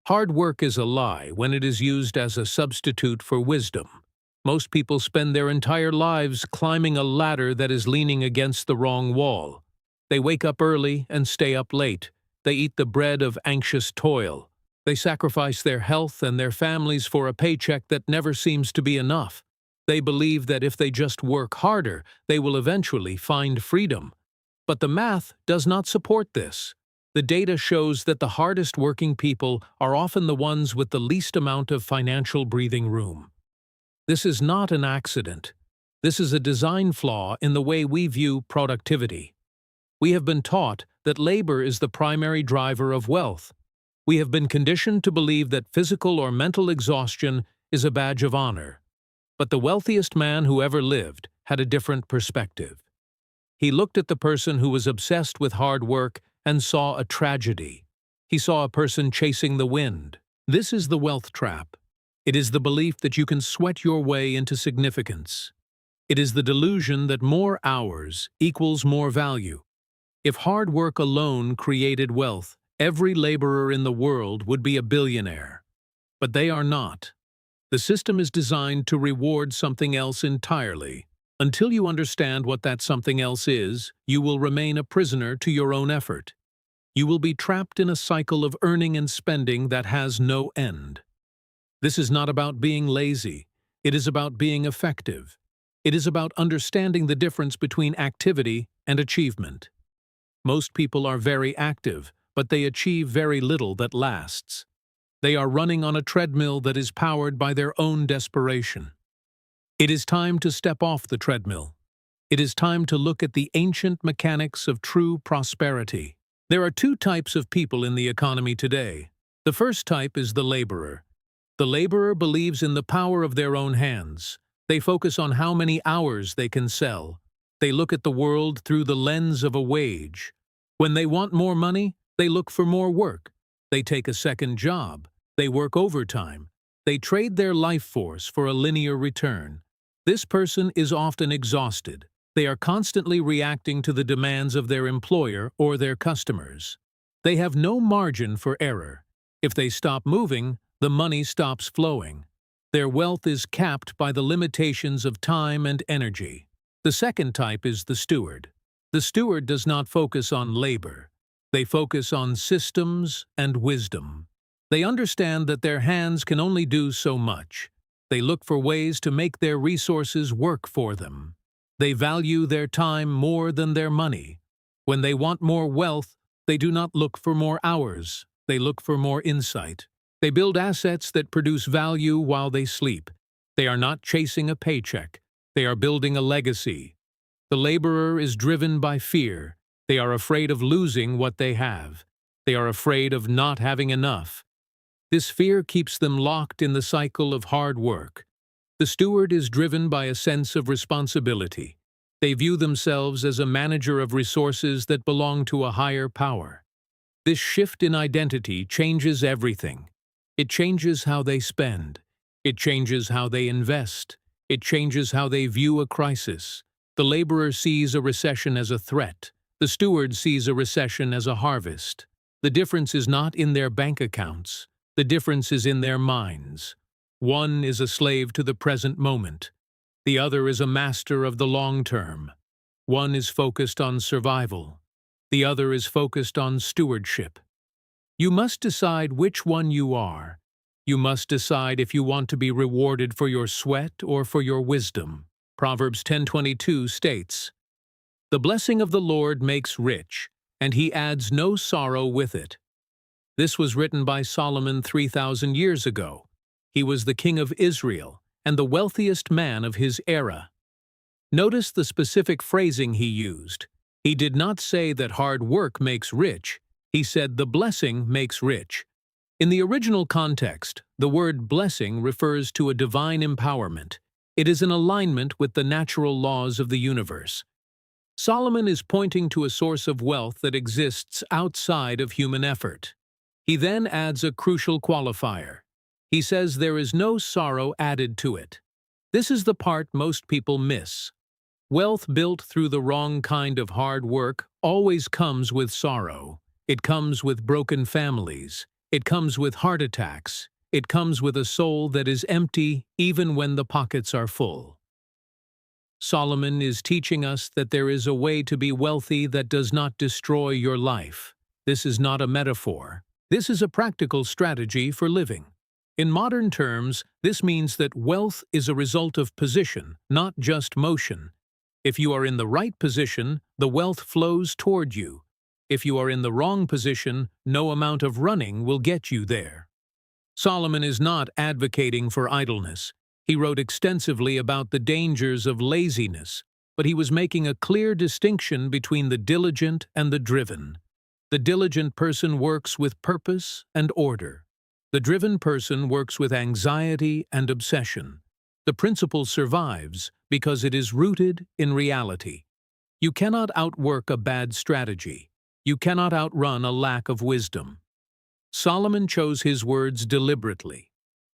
Hard work is a lie when it is used as a substitute for wisdom. Most people spend their entire lives climbing a ladder that is leaning against the wrong wall. They wake up early and stay up late. They eat the bread of anxious toil. They sacrifice their health and their families for a paycheck that never seems to be enough. They believe that if they just work harder, they will eventually find freedom. But the math does not support this. The data shows that the hardest working people are often the ones with the least amount of financial breathing room. This is not an accident. This is a design flaw in the way we view productivity. We have been taught that labor is the primary driver of wealth. We have been conditioned to believe that physical or mental exhaustion is a badge of honor. But the wealthiest man who ever lived had a different perspective. He looked at the person who was obsessed with hard work and saw a tragedy. He saw a person chasing the wind. This is the wealth trap. It is the belief that you can sweat your way into significance. It is the delusion that more hours equals more value. If hard work alone created wealth, every laborer in the world would be a billionaire. But they are not. The system is designed to reward something else entirely. Until you understand what that something else is, you will remain a prisoner to your own effort. You will be trapped in a cycle of earning and spending that has no end. This is not about being lazy. It is about being effective. It is about understanding the difference between activity and achievement. Most people are very active, but they achieve very little that lasts. They are running on a treadmill that is powered by their own desperation. It is time to step off the treadmill. It is time to look at the ancient mechanics of true prosperity. There are two types of people in the economy today. The first type is the laborer. The laborer believes in the power of their own hands. They focus on how many hours they can sell. They look at the world through the lens of a wage. When they want more money, they look for more work. They take a second job. They work overtime. They trade their life force for a linear return. This person is often exhausted. They are constantly reacting to the demands of their employer or their customers. They have no margin for error. If they stop moving, the money stops flowing. Their wealth is capped by the limitations of time and energy. The second type is the steward. The steward does not focus on labor. They focus on systems and wisdom. They understand that their hands can only do so much. They look for ways to make their resources work for them. They value their time more than their money. When they want more wealth, they do not look for more hours. They look for more insight. They build assets that produce value while they sleep. They are not chasing a paycheck. They are building a legacy. The laborer is driven by fear. They are afraid of losing what they have. They are afraid of not having enough. This fear keeps them locked in the cycle of hard work. The steward is driven by a sense of responsibility. They view themselves as a manager of resources that belong to a higher power. This shift in identity changes everything. It changes how they spend. It changes how they invest. It changes how they view a crisis. The laborer sees a recession as a threat. The steward sees a recession as a harvest. The difference is not in their bank accounts. The difference is in their minds. One is a slave to the present moment. The other is a master of the long term. One is focused on survival. The other is focused on stewardship. You must decide which one you are. You must decide if you want to be rewarded for your sweat or for your wisdom. Proverbs 10:22 states, "The blessing of the Lord makes rich, and he adds no sorrow with it." This was written by Solomon 3,000 years ago. He was the king of Israel and the wealthiest man of his era. Notice the specific phrasing he used. He did not say that hard work makes rich. He said the blessing makes rich. In the original context, the word blessing refers to a divine empowerment. It is in alignment with the natural laws of the universe. Solomon is pointing to a source of wealth that exists outside of human effort. He then adds a crucial qualifier. He says there is no sorrow added to it. This is the part most people miss. Wealth built through the wrong kind of hard work always comes with sorrow. It comes with broken families. It comes with heart attacks. It comes with a soul that is empty even when the pockets are full. Solomon is teaching us that there is a way to be wealthy that does not destroy your life. This is not a metaphor. This is a practical strategy for living. In modern terms, this means that wealth is a result of position, not just motion. If you are in the right position, the wealth flows toward you. If you are in the wrong position, no amount of running will get you there. Solomon is not advocating for idleness. He wrote extensively about the dangers of laziness, but he was making a clear distinction between the diligent and the driven. The diligent person works with purpose and order. The driven person works with anxiety and obsession. The principle survives because it is rooted in reality. You cannot outwork a bad strategy. You cannot outrun a lack of wisdom. Solomon chose his words deliberately.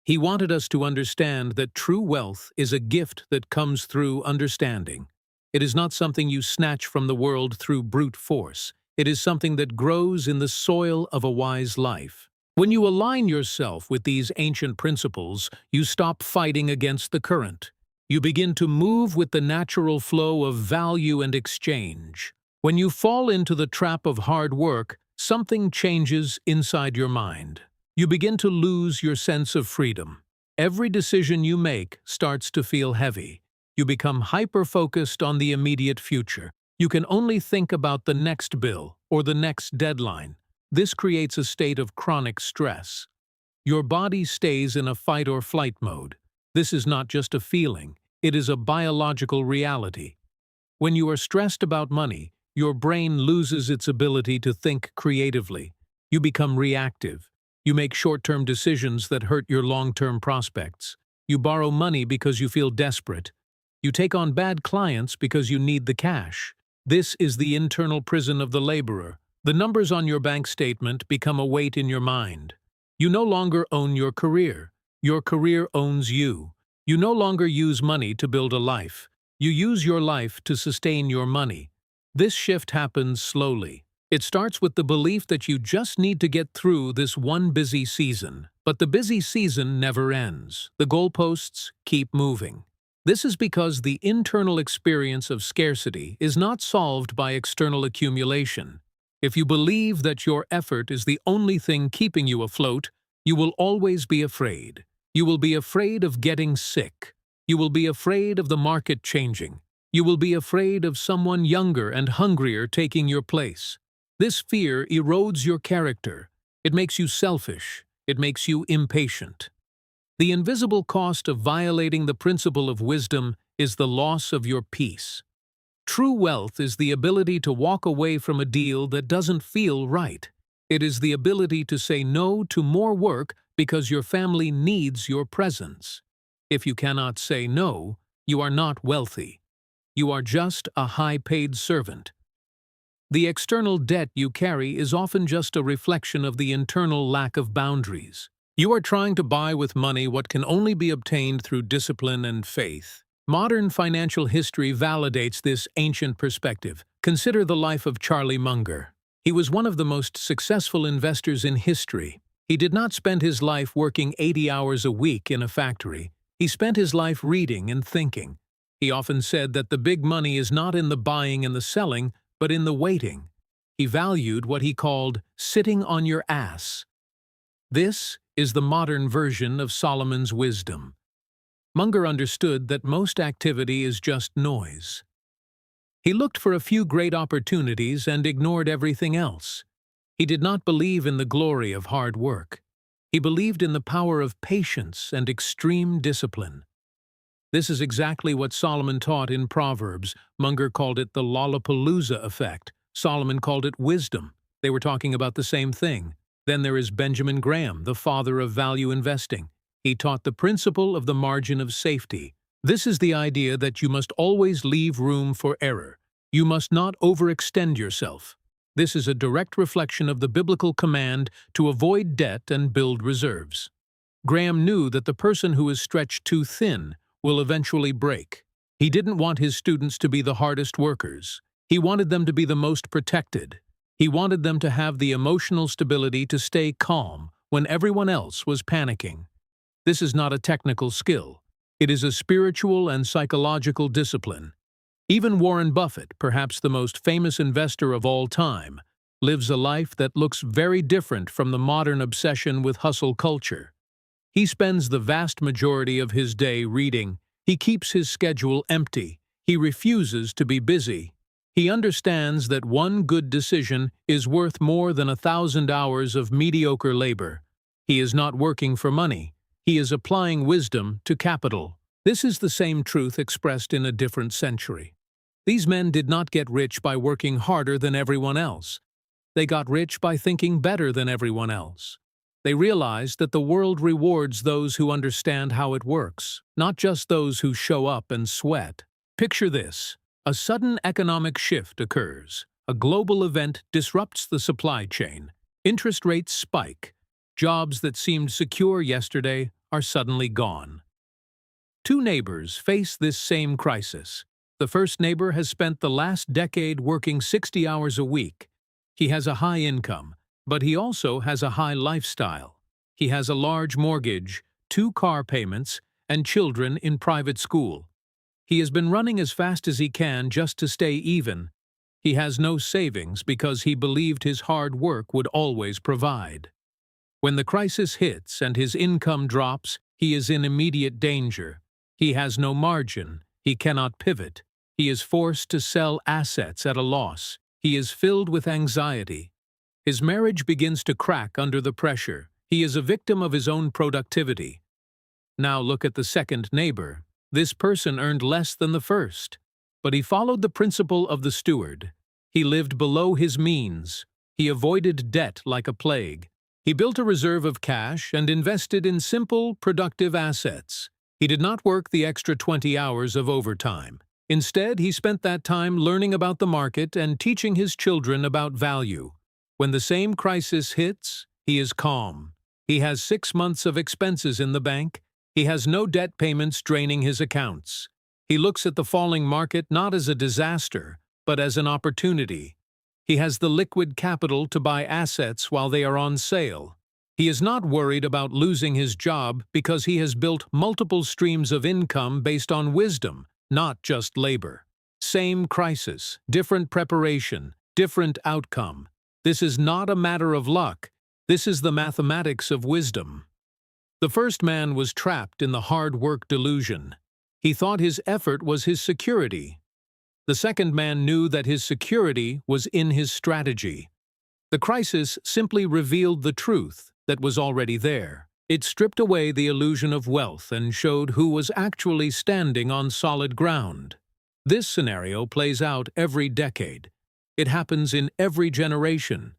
He wanted us to understand that true wealth is a gift that comes through understanding. It is not something you snatch from the world through brute force. It is something that grows in the soil of a wise life. When you align yourself with these ancient principles, you stop fighting against the current. You begin to move with the natural flow of value and exchange. When you fall into the trap of hard work, something changes inside your mind. You begin to lose your sense of freedom. Every decision you make starts to feel heavy. You become hyper-focused on the immediate future. You can only think about the next bill or the next deadline. This creates a state of chronic stress. Your body stays in a fight-or-flight mode. This is not just a feeling, it is a biological reality. When you are stressed about money, your brain loses its ability to think creatively. You become reactive. You make short-term decisions that hurt your long-term prospects. You borrow money because you feel desperate. You take on bad clients because you need the cash. This is the internal prison of the laborer. The numbers on your bank statement become a weight in your mind. You no longer own your career. Your career owns you. You no longer use money to build a life. You use your life to sustain your money. This shift happens slowly. It starts with the belief that you just need to get through this one busy season. But the busy season never ends. The goalposts keep moving. This is because the internal experience of scarcity is not solved by external accumulation. If you believe that your effort is the only thing keeping you afloat, you will always be afraid. You will be afraid of getting sick. You will be afraid of the market changing. You will be afraid of someone younger and hungrier taking your place. This fear erodes your character. It makes you selfish. It makes you impatient. The invisible cost of violating the principle of wisdom is the loss of your peace. True wealth is the ability to walk away from a deal that doesn't feel right. It is the ability to say no to more work because your family needs your presence. If you cannot say no, you are not wealthy. You are just a high-paid servant. The external debt you carry is often just a reflection of the internal lack of boundaries. You are trying to buy with money what can only be obtained through discipline and faith. Modern financial history validates this ancient perspective. Consider the life of Charlie Munger. He was one of the most successful investors in history. He did not spend his life working 80 hours a week in a factory. He spent his life reading and thinking. He often said that the big money is not in the buying and the selling, but in the waiting. He valued what he called sitting on your ass. This is the modern version of Solomon's wisdom. Munger understood that most activity is just noise. He looked for a few great opportunities and ignored everything else. He did not believe in the glory of hard work. He believed in the power of patience and extreme discipline. This is exactly what Solomon taught in Proverbs. Munger called it the Lollapalooza effect. Solomon called it wisdom. They were talking about the same thing. Then there is Benjamin Graham, the father of value investing. He taught the principle of the margin of safety. This is the idea that you must always leave room for error. You must not overextend yourself. This is a direct reflection of the biblical command to avoid debt and build reserves. Graham knew that the person who is stretched too thin will eventually break. He didn't want his students to be the hardest workers. He wanted them to be the most protected. He wanted them to have the emotional stability to stay calm when everyone else was panicking. This is not a technical skill. It is a spiritual and psychological discipline. Even Warren Buffett, perhaps the most famous investor of all time, lives a life that looks very different from the modern obsession with hustle culture. He spends the vast majority of his day reading. He keeps his schedule empty. He refuses to be busy. He understands that one good decision is worth more than 1,000 hours of mediocre labor. He is not working for money. He is applying wisdom to capital. This is the same truth expressed in a different century. These men did not get rich by working harder than everyone else. They got rich by thinking better than everyone else. They realized that the world rewards those who understand how it works, not just those who show up and sweat. Picture this. A sudden economic shift occurs. A global event disrupts the supply chain. Interest rates spike. Jobs that seemed secure yesterday are suddenly gone. Two neighbors face this same crisis. The first neighbor has spent the last decade working 60 hours a week. He has a high income, but he also has a high lifestyle. He has a large mortgage, 2 car payments, and children in private school. He has been running as fast as he can just to stay even. He has no savings because he believed his hard work would always provide. When the crisis hits and his income drops, he is in immediate danger. He has no margin. He cannot pivot. He is forced to sell assets at a loss. He is filled with anxiety. His marriage begins to crack under the pressure. He is a victim of his own productivity. Now look at the second neighbor. This person earned less than the first, but he followed the principle of the steward. He lived below his means. He avoided debt like a plague. He built a reserve of cash and invested in simple, productive assets. He did not work the extra 20 hours of overtime. Instead, he spent that time learning about the market and teaching his children about value. When the same crisis hits, he is calm. He has 6 months of expenses in the bank. He has no debt payments draining his accounts. He looks at the falling market not as a disaster, but as an opportunity. He has the liquid capital to buy assets while they are on sale. He is not worried about losing his job because he has built multiple streams of income based on wisdom, not just labor. Same crisis, different preparation, different outcome. This is not a matter of luck. This is the mathematics of wisdom. The first man was trapped in the hard work delusion. He thought his effort was his security. The second man knew that his security was in his strategy. The crisis simply revealed the truth that was already there. It stripped away the illusion of wealth and showed who was actually standing on solid ground. This scenario plays out every decade. It happens in every generation.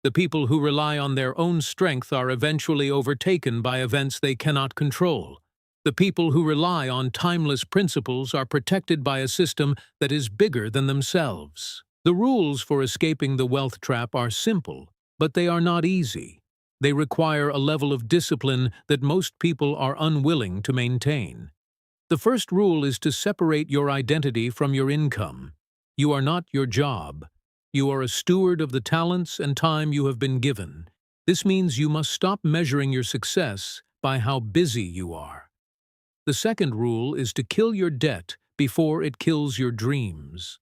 The people who rely on their own strength are eventually overtaken by events they cannot control. The people who rely on timeless principles are protected by a system that is bigger than themselves. The rules for escaping the wealth trap are simple, but they are not easy. They require a level of discipline that most people are unwilling to maintain. The first rule is to separate your identity from your income. You are not your job. You are a steward of the talents and time you have been given. This means you must stop measuring your success by how busy you are. The second rule is to kill your debt before it kills your dreams.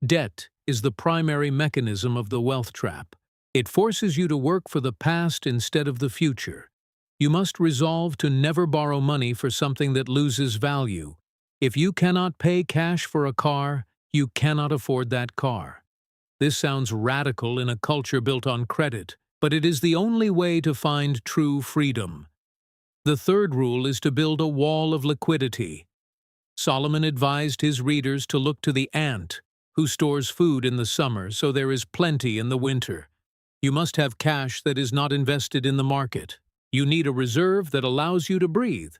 Debt is the primary mechanism of the wealth trap. It forces you to work for the past instead of the future. You must resolve to never borrow money for something that loses value. If you cannot pay cash for a car, you cannot afford that car. This sounds radical in a culture built on credit, but it is the only way to find true freedom. The third rule is to build a wall of liquidity. Solomon advised his readers to look to the ant, who stores food in the summer so there is plenty in the winter. You must have cash that is not invested in the market. You need a reserve that allows you to breathe.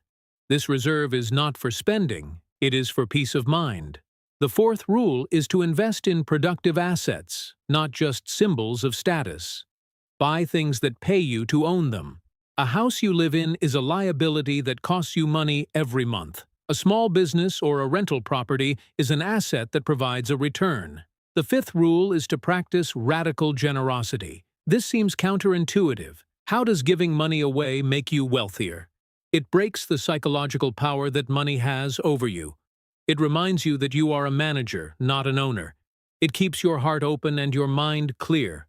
This reserve is not for spending, it is for peace of mind. The fourth rule is to invest in productive assets, not just symbols of status. Buy things that pay you to own them. A house you live in is a liability that costs you money every month. A small business or a rental property is an asset that provides a return. The fifth rule is to practice radical generosity. This seems counterintuitive. How does giving money away make you wealthier? It breaks the psychological power that money has over you. It reminds you that you are a manager, not an owner. It keeps your heart open and your mind clear.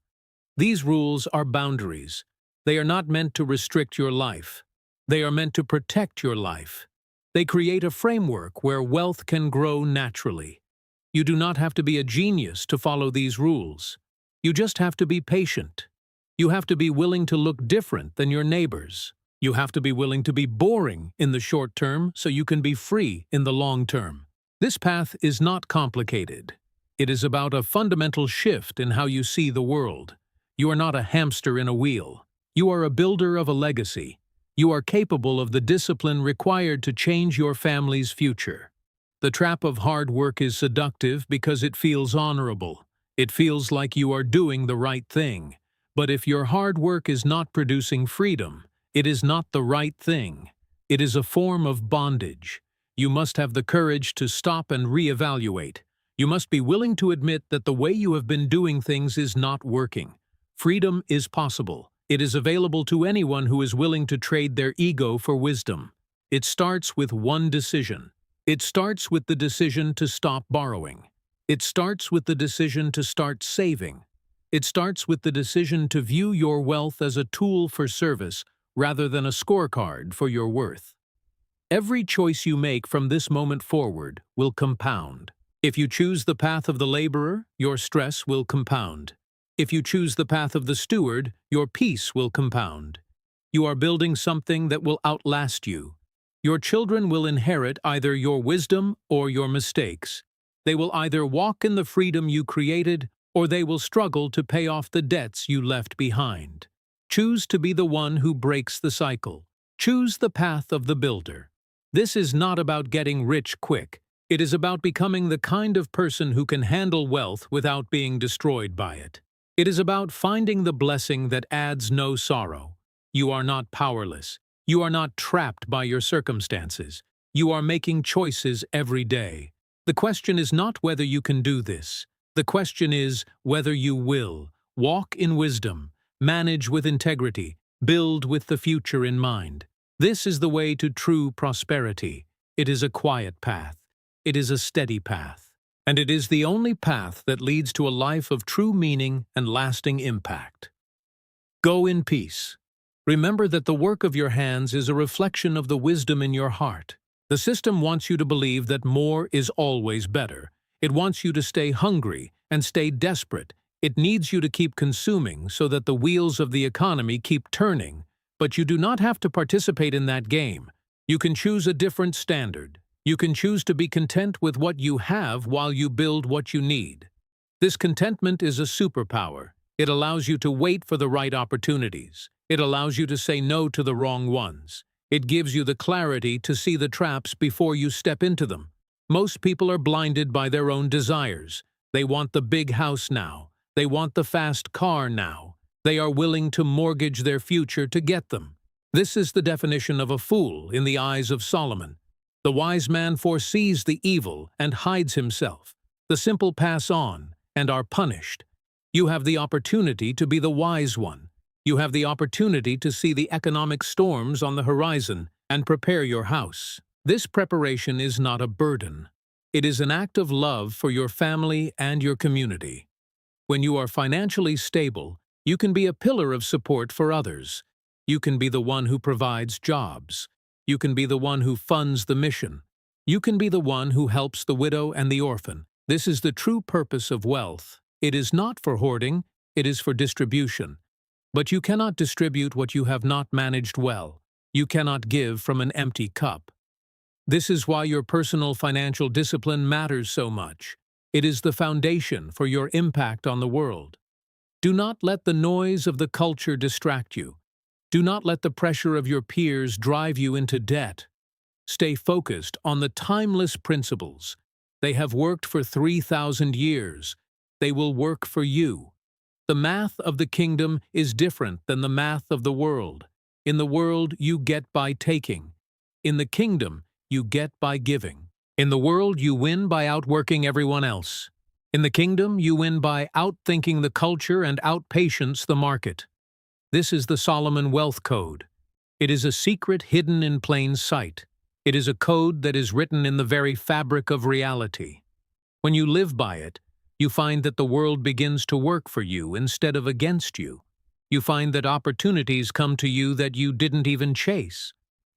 These rules are boundaries. They are not meant to restrict your life. They are meant to protect your life. They create a framework where wealth can grow naturally. You do not have to be a genius to follow these rules. You just have to be patient. You have to be willing to look different than your neighbors. You have to be willing to be boring in the short term so you can be free in the long term. This path is not complicated. It is about a fundamental shift in how you see the world. You are not a hamster in a wheel. You are a builder of a legacy. You are capable of the discipline required to change your family's future. The trap of hard work is seductive because it feels honorable. It feels like you are doing the right thing. But if your hard work is not producing freedom, it is not the right thing. It is a form of bondage. You must have the courage to stop and reevaluate. You must be willing to admit that the way you have been doing things is not working. Freedom is possible. It is available to anyone who is willing to trade their ego for wisdom. It starts with one decision. It starts with the decision to stop borrowing. It starts with the decision to start saving. It starts with the decision to view your wealth as a tool for service rather than a scorecard for your worth. Every choice you make from this moment forward will compound. If you choose the path of the laborer, your stress will compound. If you choose the path of the steward, your peace will compound. You are building something that will outlast you. Your children will inherit either your wisdom or your mistakes. They will either walk in the freedom you created, or they will struggle to pay off the debts you left behind. Choose to be the one who breaks the cycle. Choose the path of the builder. This is not about getting rich quick. It is about becoming the kind of person who can handle wealth without being destroyed by it. It is about finding the blessing that adds no sorrow. You are not powerless. You are not trapped by your circumstances. You are making choices every day. The question is not whether you can do this. The question is whether you will. Walk in wisdom, manage with integrity, build with the future in mind. This is the way to true prosperity. It is a quiet path. It is a steady path. And it is the only path that leads to a life of true meaning and lasting impact. Go in peace. Remember that the work of your hands is a reflection of the wisdom in your heart. The system wants you to believe that more is always better. It wants you to stay hungry and stay desperate. It needs you to keep consuming so that the wheels of the economy keep turning. But you do not have to participate in that game. You can choose a different standard. You can choose to be content with what you have while you build what you need. This contentment is a superpower. It allows you to wait for the right opportunities. It allows you to say no to the wrong ones. It gives you the clarity to see the traps before you step into them. Most people are blinded by their own desires. They want the big house now. They want the fast car now. They are willing to mortgage their future to get them. This is the definition of a fool in the eyes of Solomon. The wise man foresees the evil and hides himself. The simple pass on and are punished. You have the opportunity to be the wise one. You have the opportunity to see the economic storms on the horizon and prepare your house. This preparation is not a burden. It is an act of love for your family and your community. When you are financially stable, you can be a pillar of support for others. You can be the one who provides jobs. You can be the one who funds the mission. You can be the one who helps the widow and the orphan. This is the true purpose of wealth. It is not for hoarding, it is for distribution. But you cannot distribute what you have not managed well. You cannot give from an empty cup. This is why your personal financial discipline matters so much. It is the foundation for your impact on the world. Do not let the noise of the culture distract you. Do not let the pressure of your peers drive you into debt. Stay focused on the timeless principles. They have worked for 3,000 years. They will work for you. The math of the kingdom is different than the math of the world. In the world, you get by taking. In the kingdom, you get by giving. In the world, you win by outworking everyone else. In the kingdom, you win by outthinking the culture and outpatience the market. This is the Solomon Wealth Code. It is a secret hidden in plain sight. It is a code that is written in the very fabric of reality. When you live by it, you find that the world begins to work for you instead of against you. You find that opportunities come to you that you didn't even chase.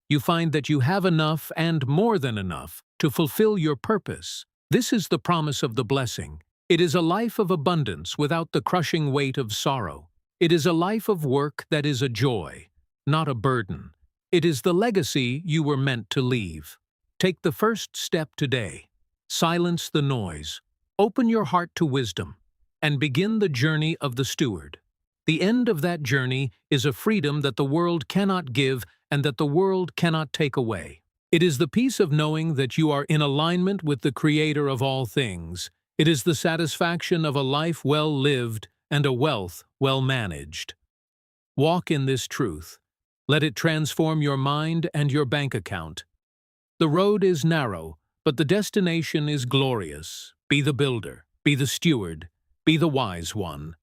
You find that you have enough and more than enough to fulfill your purpose. This is the promise of the blessing. It is a life of abundance without the crushing weight of sorrow. It is a life of work that is a joy, not a burden. It is the legacy you were meant to leave. Take the first step today. Silence the noise. Open your heart to wisdom, and begin the journey of the steward. The end of that journey is a freedom that the world cannot give and that the world cannot take away. It is the peace of knowing that you are in alignment with the Creator of all things. It is the satisfaction of a life well lived and a wealth well managed. Walk in this truth. Let it transform your mind and your bank account. The road is narrow, but the destination is glorious. Be the builder, be the steward, be the wise one.